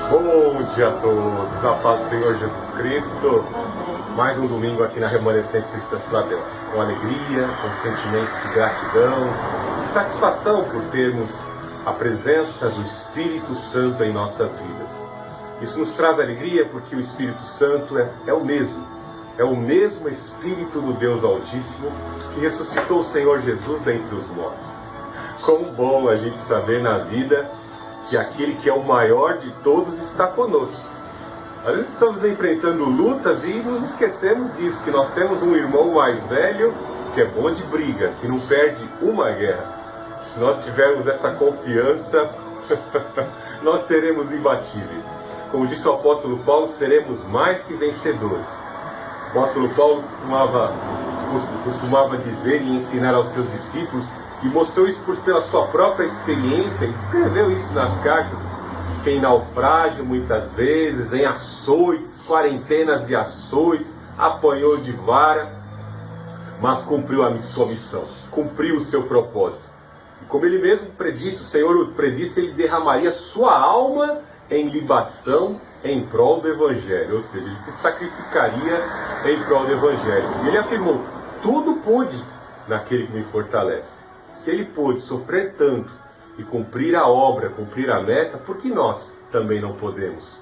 Bom dia a todos, a paz do Senhor Jesus Cristo. Mais um domingo aqui na Remanescente Cristã Filadélfia, com alegria, com sentimento de gratidão e satisfação por termos a presença do Espírito Santo em nossas vidas. Isso nos traz alegria porque o Espírito Santo é o mesmo Espírito do Deus Altíssimo que ressuscitou o Senhor Jesus dentre os mortos. Como bom a gente saber na vida que aquele que é o maior de todos está conosco. Às vezes estamos enfrentando lutas e nos esquecemos disso, que nós temos um irmão mais velho que é bom de briga, que não perde uma guerra. Se nós tivermos essa confiança, nós seremos imbatíveis. Como disse o apóstolo Paulo, seremos mais que vencedores. O apóstolo Paulo costumava dizer e ensinar aos seus discípulos, e mostrou isso pela sua própria experiência, e escreveu isso nas cartas, que em naufrágio muitas vezes, em açoites, quarentenas de açoites, apanhou de vara, mas cumpriu a sua missão, cumpriu o seu propósito. E como ele mesmo predisse, o Senhor predisse, ele derramaria sua alma em libação em prol do Evangelho, ou seja, ele se sacrificaria em prol do Evangelho. E ele afirmou, tudo pude naquele que me fortalece. Se ele pôde sofrer tanto e cumprir a obra, cumprir a meta, por que nós também não podemos?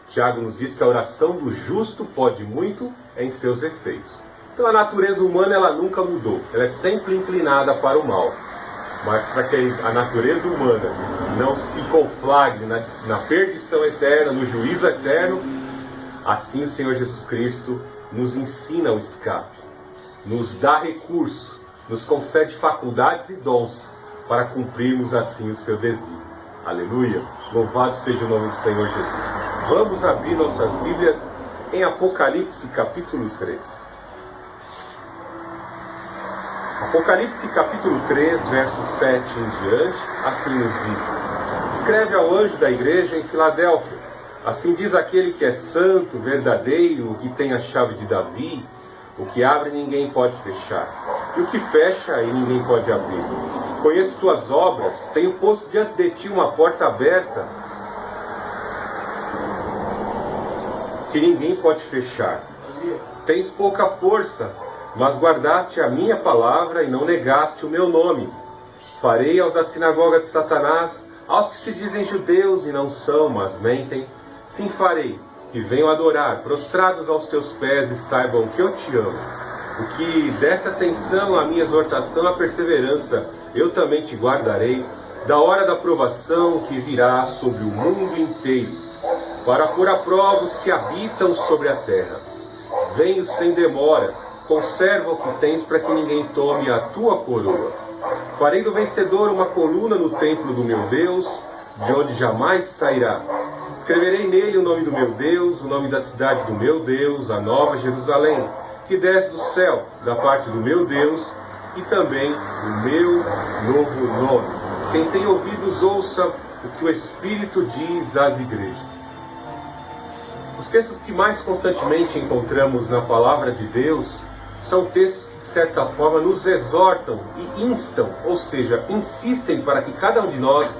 Tiago nos diz que a oração do justo pode muito em seus efeitos. Então a natureza humana ela nunca mudou, ela é sempre inclinada para o mal. Mas para que a natureza humana não se conflagre na perdição eterna, no juízo eterno, assim o Senhor Jesus Cristo nos ensina o escape, nos dá recurso, nos concede faculdades e dons para cumprirmos assim o seu desígnio. Aleluia! Louvado seja o nome do Senhor Jesus. Vamos abrir nossas Bíblias em Apocalipse capítulo 3. Apocalipse capítulo 3, versos 7 em diante, assim nos diz. Escreve ao anjo da igreja em Filadélfia. Assim diz aquele que é santo, verdadeiro, o que tem a chave de Davi, o que abre ninguém pode fechar, e o que fecha e ninguém pode abrir. Conheço tuas obras, tenho posto diante de ti uma porta aberta, que ninguém pode fechar. Tens pouca força, mas guardaste a minha palavra e não negaste o meu nome. Farei aos da sinagoga de Satanás, aos que se dizem judeus e não são, mas mentem, sim farei, que venham adorar, prostrados aos teus pés, e saibam que eu te amo. O que desse atenção à minha exortação, à perseverança, eu também te guardarei, da hora da provação que virá sobre o mundo inteiro, para pôr à prova os que habitam sobre a terra. Venho sem demora, conserva o que tens para que ninguém tome a tua coroa. Farei do vencedor uma coluna no templo do meu Deus, de onde jamais sairá. Escreverei nele o nome do meu Deus, o nome da cidade do meu Deus, a nova Jerusalém, que desce do céu, da parte do meu Deus, e também o meu novo nome. Quem tem ouvidos, ouça o que o Espírito diz às igrejas. Os textos que mais constantemente encontramos na palavra de Deus são textos que, de certa forma, nos exortam e instam, ou seja, insistem para que cada um de nós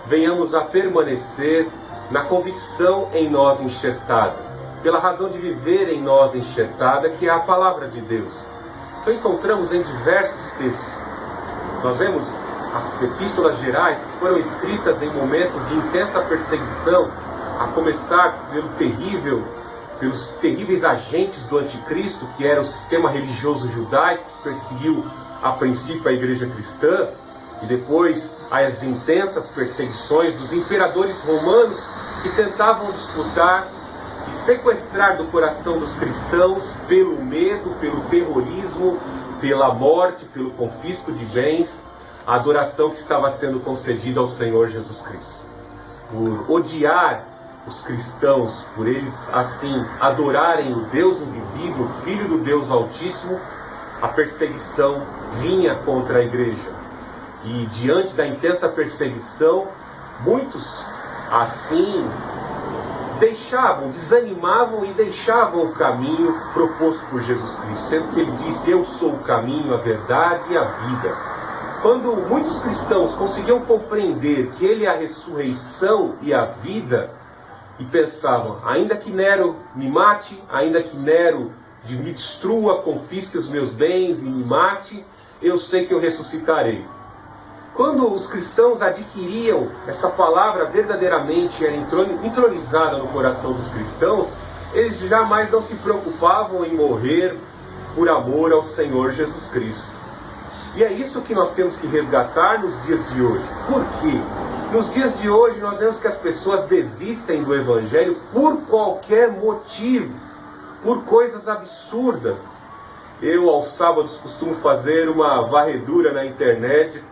venhamos a permanecer na convicção em nós enxertada, pela razão de viver em nós enxertada, que é a palavra de Deus. Então encontramos em diversos textos. Nós vemos as epístolas gerais que foram escritas em momentos de intensa perseguição, a começar pelos terríveis agentes do anticristo, que era o sistema religioso judaico, que perseguiu a princípio a igreja cristã, e depois as intensas perseguições dos imperadores romanos que tentavam disputar e sequestrar do coração dos cristãos pelo medo, pelo terrorismo, pela morte, pelo confisco de bens, a adoração que estava sendo concedida ao Senhor Jesus Cristo. Por odiar os cristãos, por eles assim adorarem o Deus invisível, o Filho do Deus Altíssimo, a perseguição vinha contra a igreja. E diante da intensa perseguição, muitos assim desanimavam e deixavam o caminho proposto por Jesus Cristo, sendo que ele disse, eu sou o caminho, a verdade e a vida. Quando muitos cristãos conseguiam compreender que ele é a ressurreição e a vida, e pensavam: ainda que Nero me mate, ainda que Nero me destrua, confisque os meus bens e me mate, eu sei que eu ressuscitarei. Quando os cristãos adquiriam essa palavra verdadeiramente, era entronizada no coração dos cristãos, eles jamais não se preocupavam em morrer por amor ao Senhor Jesus Cristo. E é isso que nós temos que resgatar nos dias de hoje. Por quê? Nos dias de hoje nós vemos que as pessoas desistem do Evangelho por qualquer motivo, por coisas absurdas. Eu, aos sábados, costumo fazer uma varredura na internet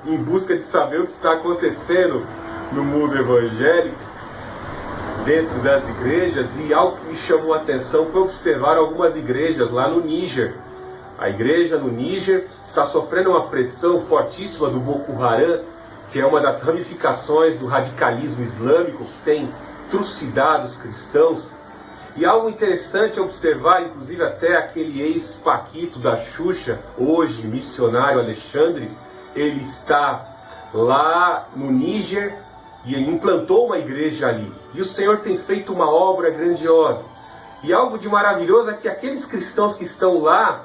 em busca de saber o que está acontecendo no mundo evangélico, dentro das igrejas, e algo que me chamou a atenção foi observar algumas igrejas lá no Níger. A igreja no Níger está sofrendo uma pressão fortíssima do Boko Haram, que é uma das ramificações do radicalismo islâmico que tem trucidado os cristãos. E algo interessante é observar, inclusive até aquele ex-paquito da Xuxa, hoje missionário Alexandre, ele está lá no Níger e implantou uma igreja ali. E o Senhor tem feito uma obra grandiosa. E algo de maravilhoso é que aqueles cristãos que estão lá,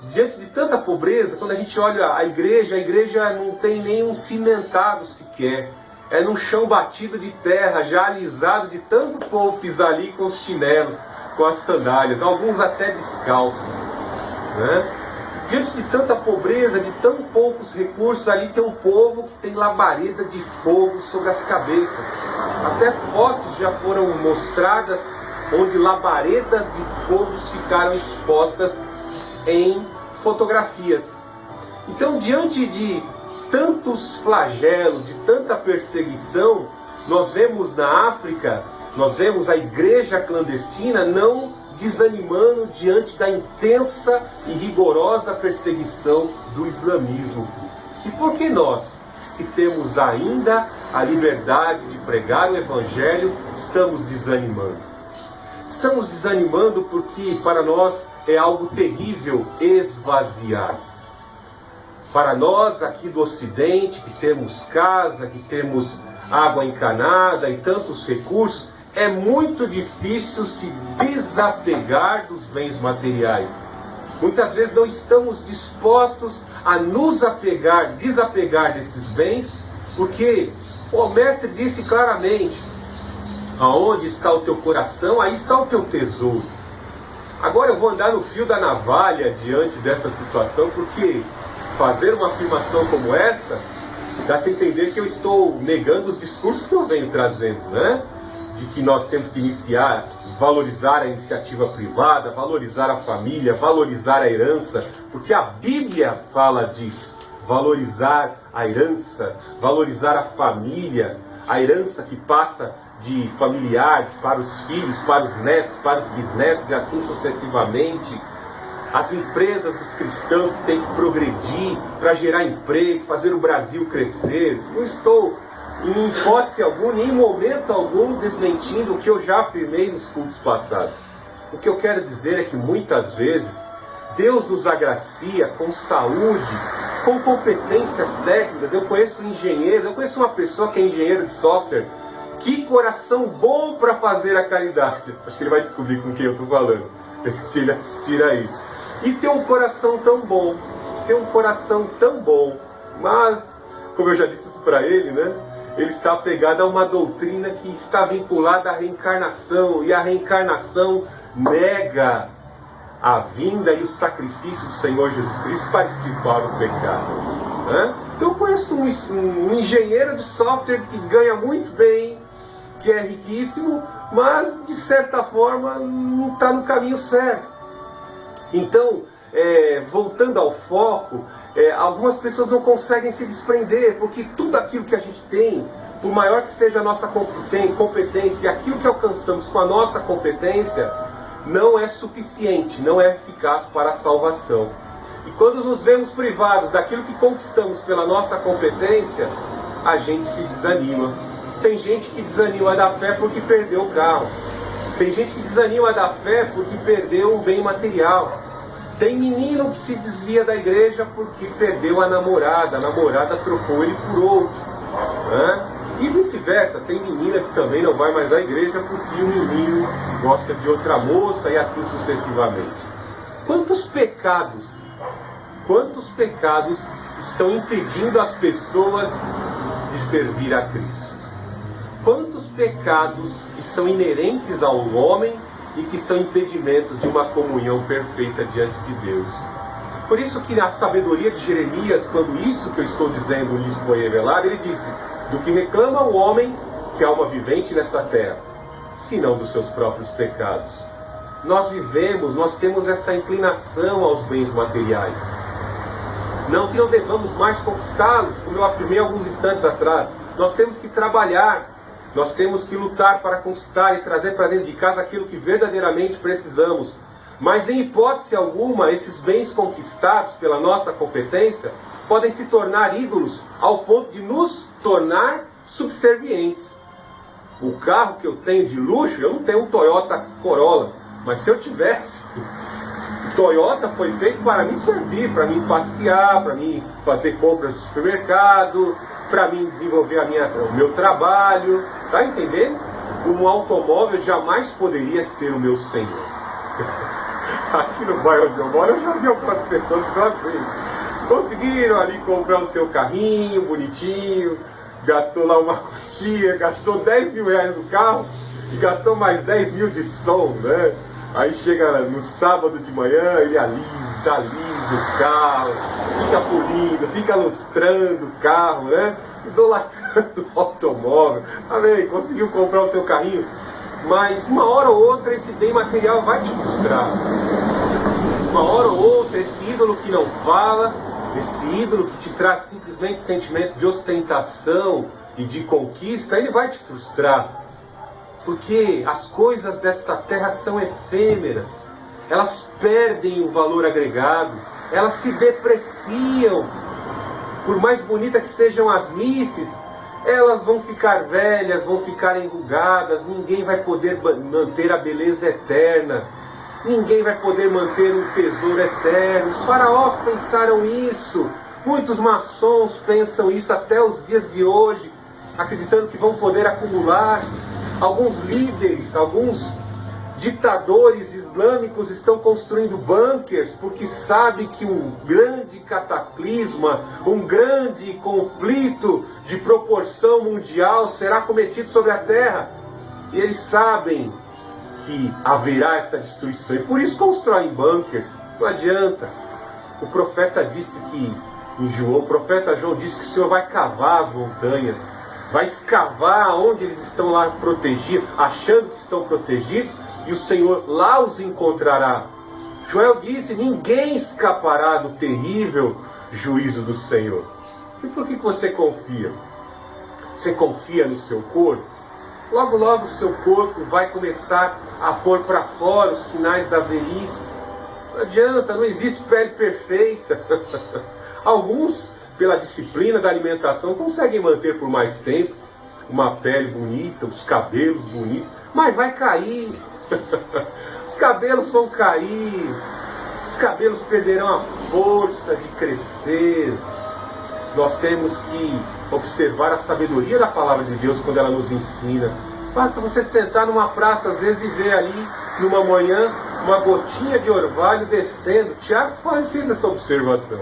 diante de tanta pobreza, quando a gente olha a igreja não tem nenhum cimentado sequer. É num chão batido de terra, já alisado de tanto povo pisar ali com os chinelos, com as sandálias, alguns até descalços, né? Diante de tanta pobreza, de tão poucos recursos, ali tem um povo que tem labareda de fogo sobre as cabeças. Até fotos já foram mostradas onde labaredas de fogos ficaram expostas em fotografias. Então, diante de tantos flagelos, de tanta perseguição, nós vemos na África, nós vemos a igreja clandestina não desanimando diante da intensa e rigorosa perseguição do islamismo. E por que nós, que temos ainda a liberdade de pregar o Evangelho, estamos desanimando? Estamos desanimando porque para nós é algo terrível esvaziar. Para nós aqui do Ocidente, que temos casa, que temos água encanada e tantos recursos, é muito difícil se desapegar dos bens materiais. Muitas vezes não estamos dispostos a nos desapegar desses bens, porque o mestre disse claramente: aonde está o teu coração, aí está o teu tesouro. Agora eu vou andar no fio da navalha diante dessa situação, porque fazer uma afirmação como essa dá-se a entender que eu estou negando os discursos que eu venho trazendo, né? De que nós temos que valorizar a iniciativa privada, valorizar a família, valorizar a herança, porque a Bíblia fala disso. Valorizar a herança, valorizar a família, a herança que passa de familiar para os filhos, para os netos, para os bisnetos e assim sucessivamente. As empresas dos cristãos que têm que progredir para gerar emprego, fazer o Brasil crescer. Não estou, em hipótese alguma, em momento algum, desmentindo o que eu já afirmei nos cultos passados. O que eu quero dizer é que muitas vezes Deus nos agracia com saúde, com competências técnicas. Eu conheço engenheiros, eu conheço uma pessoa que é engenheiro de software. Que coração bom para fazer a caridade. Acho que ele vai descobrir com quem eu estou falando, se ele assistir aí. E tem um coração tão bom, mas, como eu já disse isso para ele, né? Ele está apegado a uma doutrina que está vinculada à reencarnação, e a reencarnação nega a vinda e o sacrifício do Senhor Jesus Cristo para extirpar o pecado, né? Então eu conheço um engenheiro de software que ganha muito bem, que é riquíssimo, mas de certa forma não está no caminho certo. Então, voltando ao foco, algumas pessoas não conseguem se desprender, porque tudo aquilo que a gente tem, por maior que esteja a nossa competência, e aquilo que alcançamos com a nossa competência, não é suficiente, não é eficaz para a salvação. E quando nos vemos privados daquilo que conquistamos pela nossa competência, a gente se desanima. Tem gente que desanima da fé porque perdeu o carro. Tem gente que desanima da fé porque perdeu um bem material. Tem menino que se desvia da igreja porque perdeu a namorada trocou ele por outro, né? E vice-versa, tem menina que também não vai mais à igreja porque o menino gosta de outra moça e assim sucessivamente. Quantos pecados estão impedindo as pessoas de servir a Cristo? Quantos pecados que são inerentes ao homem e que são impedimentos de uma comunhão perfeita diante de Deus? Por isso que na sabedoria de Jeremias, quando isso que eu estou dizendo lhe foi revelado, ele disse: do que reclama o homem, que é alma vivente nessa terra, senão dos seus próprios pecados. Nós temos essa inclinação aos bens materiais. Não que não devamos mais conquistá-los, como eu afirmei alguns instantes atrás. Nós temos que trabalhar, nós temos que lutar para conquistar e trazer para dentro de casa aquilo que verdadeiramente precisamos. Mas em hipótese alguma, esses bens conquistados pela nossa competência podem se tornar ídolos ao ponto de nos tornar subservientes. O carro que eu tenho de luxo, eu não tenho um Toyota Corolla, mas se eu tivesse, Toyota foi feito para me servir, para mim passear, para mim fazer compras no supermercado, para mim desenvolver o meu trabalho, tá entendendo? Um automóvel jamais poderia ser o meu senhor. Aqui no bairro onde eu moro, eu já vi algumas pessoas que estão assim. Conseguiram ali comprar o seu carrinho bonitinho, gastou lá uma coxinha, gastou 10 mil reais no carro e gastou mais 10 mil de som, né? Aí chega no sábado de manhã, ele alisa o carro, fica polindo, fica lustrando o carro, né? Idolatrando o automóvel. Tá bem, conseguiu comprar o seu carrinho, mas uma hora ou outra esse bem material vai te frustrar. Uma hora ou outra esse ídolo que não fala, esse ídolo que te traz simplesmente sentimento de ostentação e de conquista, ele vai te frustrar. Porque as coisas dessa terra são efêmeras, elas perdem o valor agregado, elas se depreciam. Por mais bonita que sejam as misses, elas vão ficar velhas, vão ficar enrugadas, ninguém vai poder manter a beleza eterna, ninguém vai poder manter um tesouro eterno. Os faraós pensaram isso, muitos maçons pensam isso até os dias de hoje, acreditando que vão poder acumular. Alguns líderes, alguns ditadores islâmicos estão construindo bunkers porque sabem que um grande cataclisma, um grande conflito de proporção mundial será cometido sobre a terra. E eles sabem que haverá essa destruição e por isso constroem bunkers. Não adianta. O profeta disse que, em João, o profeta João disse que o Senhor vai cavar as montanhas, vai escavar onde eles estão lá protegidos, achando que estão protegidos, e o Senhor lá os encontrará. Joel disse: ninguém escapará do terrível juízo do Senhor. E por que você confia? Você confia no seu corpo? Logo, logo o seu corpo vai começar a pôr para fora os sinais da velhice. Não adianta, não existe pele perfeita. Alguns, pela disciplina da alimentação, conseguem manter por mais tempo uma pele bonita, os cabelos bonitos, mas vai cair. Os cabelos vão cair, os cabelos perderão a força de crescer. Nós temos que observar a sabedoria da palavra de Deus quando ela nos ensina. Basta você sentar numa praça às vezes e ver ali, numa manhã, uma gotinha de orvalho descendo. Tiago fez essa observação.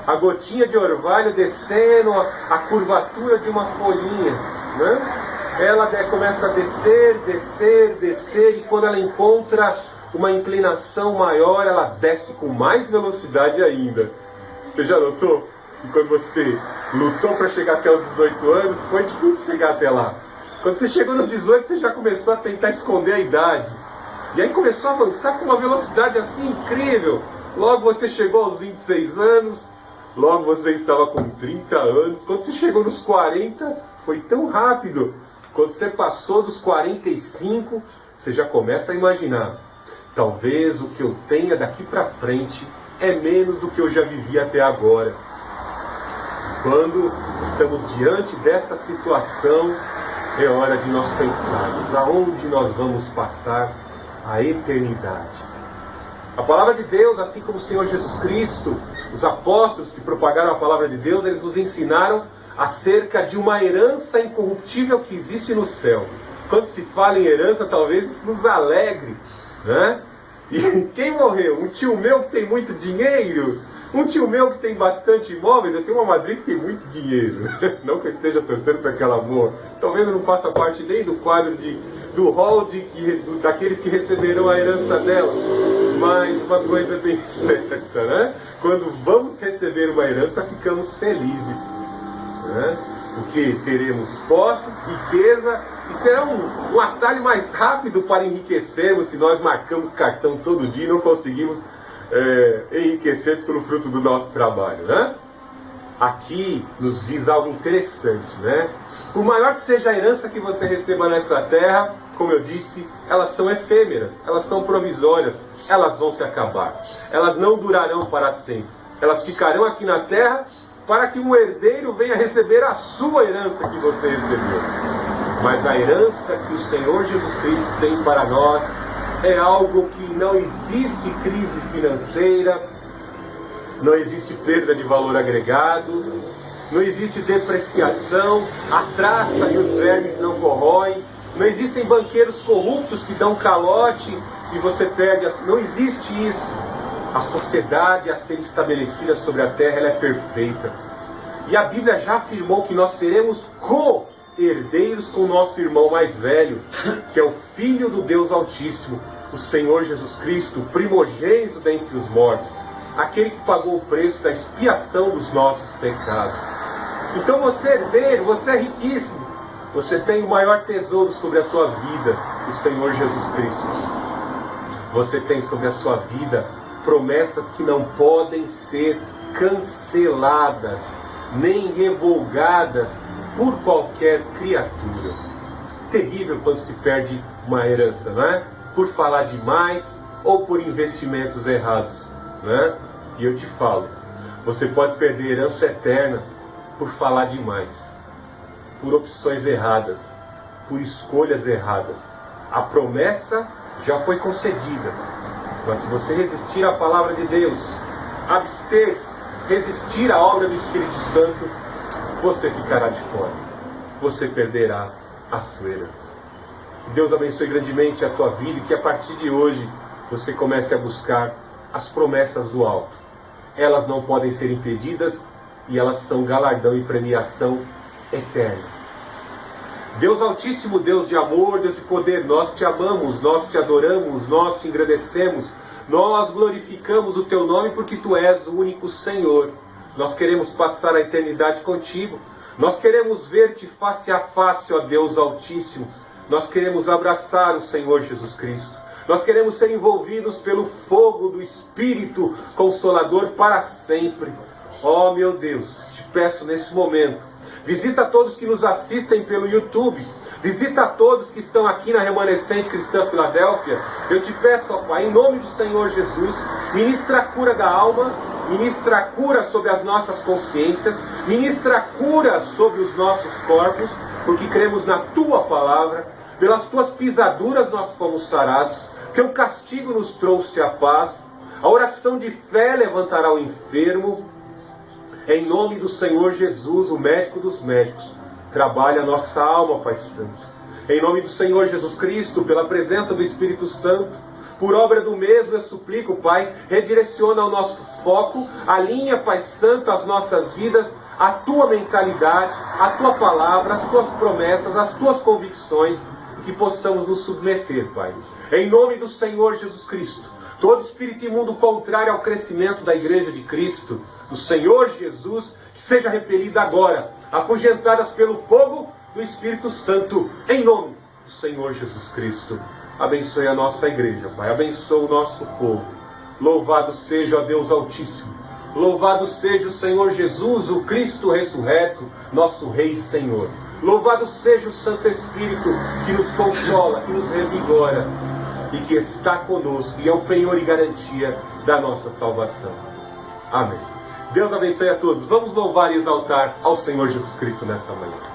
A gotinha de orvalho descendo a curvatura de uma folhinha, né? Ela começa a descer, descer, descer, e quando ela encontra uma inclinação maior, ela desce com mais velocidade ainda. Você já notou? E quando você lutou para chegar até os 18 anos, foi difícil chegar até lá. Quando você chegou nos 18, você já começou a tentar esconder a idade. E aí começou a avançar com uma velocidade assim incrível. Logo você chegou aos 26 anos, logo você estava com 30 anos. Quando você chegou nos 40, foi tão rápido. Quando você passou dos 45, você já começa a imaginar: talvez o que eu tenha daqui para frente é menos do que eu já vivi até agora. Quando estamos diante desta situação, é hora de nós pensarmos aonde nós vamos passar a eternidade. A palavra de Deus, assim como o Senhor Jesus Cristo, os apóstolos que propagaram a palavra de Deus, eles nos ensinaram acerca de uma herança incorruptível que existe no céu. Quando se fala em herança, talvez isso nos alegre, né? E quem morreu? Um tio meu que tem muito dinheiro? Um tio meu que tem bastante imóveis? Eu tenho uma madrinha que tem muito dinheiro. Não que eu esteja torcendo para que ela morra. Talvez eu não faça parte nem do quadro do hall daqueles que receberão a herança dela. Mas uma coisa bem certa, né? Quando vamos receber uma herança, ficamos felizes, né? Porque teremos posses, riqueza, e será um atalho mais rápido para enriquecermos se nós marcamos cartão todo dia e não conseguimos enriquecer pelo fruto do nosso trabalho, né? Aqui nos diz algo interessante, né? Por maior que seja a herança que você receba nessa terra, como eu disse, elas são efêmeras, elas são provisórias, elas vão se acabar. Elas não durarão para sempre. Elas ficarão aqui na terra para que um herdeiro venha receber a sua herança que você recebeu. Mas a herança que o Senhor Jesus Cristo tem para nós é algo que não existe crise financeira, não existe perda de valor agregado, não existe depreciação, a traça e os vermes não corroem, não existem banqueiros corruptos que dão calote e você perde. Não existe isso. A sociedade a ser estabelecida sobre a terra, ela é perfeita. E a Bíblia já afirmou que nós seremos co-herdeiros com o nosso irmão mais velho, que é o Filho do Deus Altíssimo, o Senhor Jesus Cristo, primogênito dentre os mortos, aquele que pagou o preço da expiação dos nossos pecados. Então você é herdeiro, você é riquíssimo, você tem o maior tesouro sobre a tua vida, o Senhor Jesus Cristo. Você tem sobre a sua vida promessas que não podem ser canceladas, nem revogadas por qualquer criatura. Terrível quando se perde uma herança, não é? Por falar demais ou por investimentos errados, né? E eu te falo, você pode perder herança eterna por falar demais, por opções erradas, por escolhas erradas. A promessa já foi concedida, mas se você resistir à palavra de Deus, abster-se, resistir à obra do Espírito Santo, você ficará de fora, você perderá a sua herança. Que Deus abençoe grandemente a tua vida e que a partir de hoje você comece a buscar as promessas do alto. Elas não podem ser impedidas e elas são galardão e premiação eterna. Deus Altíssimo, Deus de amor, Deus de poder, nós te amamos, nós te adoramos, nós te engrandecemos, nós glorificamos o teu nome porque tu és o único Senhor. Nós queremos passar a eternidade contigo, nós queremos ver-te face a face, ó Deus Altíssimo, nós queremos abraçar o Senhor Jesus Cristo, nós queremos ser envolvidos pelo fogo do Espírito Consolador para sempre. Ó meu Deus, te peço nesse momento, visita todos que nos assistem pelo YouTube, visita a todos que estão aqui na Remanescente Cristã Filadélfia. Eu te peço, ó Pai, em nome do Senhor Jesus, ministra a cura da alma, ministra a cura sobre as nossas consciências, ministra a cura sobre os nossos corpos, porque cremos na Tua Palavra, pelas Tuas pisaduras nós fomos sarados, Teu castigo nos trouxe a paz, a oração de fé levantará o enfermo. Em nome do Senhor Jesus, o médico dos médicos, trabalha a nossa alma, Pai Santo. Em nome do Senhor Jesus Cristo, pela presença do Espírito Santo, por obra do mesmo eu suplico, Pai, redireciona o nosso foco, alinha, Pai Santo, as nossas vidas, a Tua mentalidade, a Tua palavra, as Tuas promessas, as Tuas convicções, que possamos nos submeter, Pai. Em nome do Senhor Jesus Cristo, todo espírito imundo contrário ao crescimento da Igreja de Cristo, do Senhor Jesus, seja repelido agora, afugentadas pelo fogo do Espírito Santo, em nome do Senhor Jesus Cristo. Abençoe a nossa igreja, Pai, abençoe o nosso povo. Louvado seja o Deus Altíssimo, louvado seja o Senhor Jesus, o Cristo ressurreto, nosso Rei e Senhor. Louvado seja o Santo Espírito que nos consola, que nos revigora e que está conosco e é o penhor e garantia da nossa salvação. Amém. Deus abençoe a todos. Vamos louvar e exaltar ao Senhor Jesus Cristo nessa manhã.